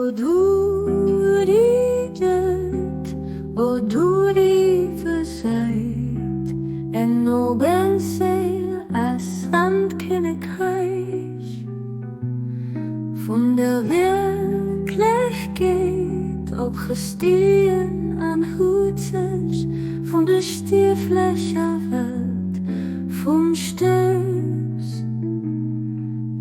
O du die død, o du die verzeit, en nobel Séil als Landkönigreich. Von der Wierklechkeet opgestigen an huet, von der stierflecher Welt, vom Stëbs.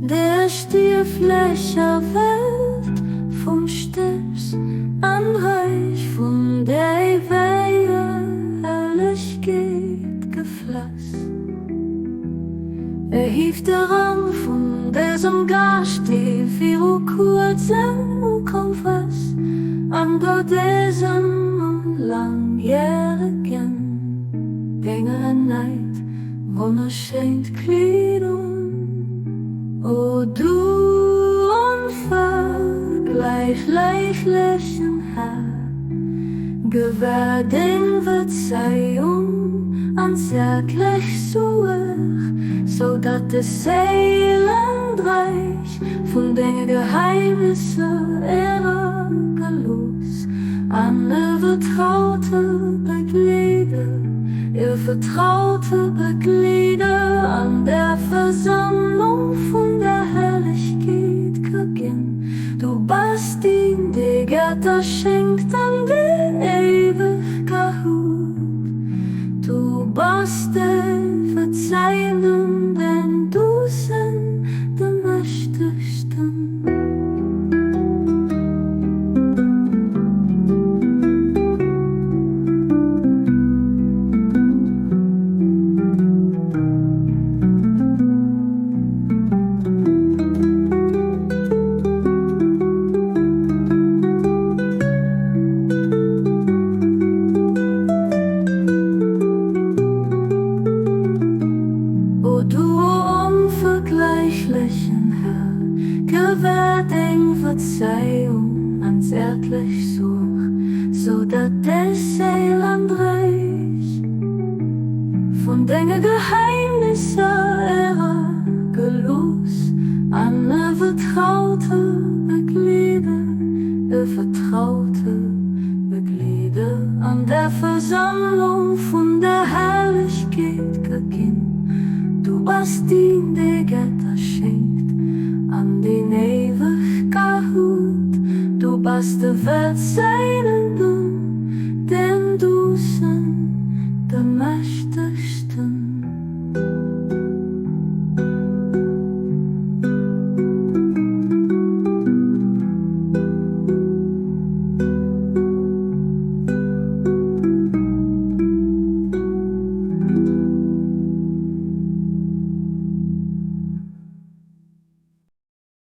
Der stierflecher Welt, vom Stëbs, an Reich von der éiweger Herrlechkeet geflass. Erhief de Rang von dësem Gaascht, viru kuerzem, ukomm an dësem laangjäregen. Denge neit, wonnerschéint Kleed. O du onvergläichlechen Herr, Gewär Deng Verzeiung an zäertlech Suerg, zodat de Séil en Reich von Denge Geheimnisser ergeloos an vertraute Beglieder, vertraute Beglieder an der Versammlung von der Herrlechkeet gegeben. Du bist die Götter schenkt an den éiweger Hut. Du bist der Verzeihung, denn du sind der Mächtigsten. O du onvergläichlechen Herr, Gewär Deng Verzeiung an zäertlech Suerg, zodat der Séil en Reich von Denge Geheimnisser ergeloos an vertraute Beglieder, vertraute Beglieder an der Versammlung von der Herrlechkeet gegeben. Du bist die Götter schenkt an den éiweger Hut. Du bist der Verzeiht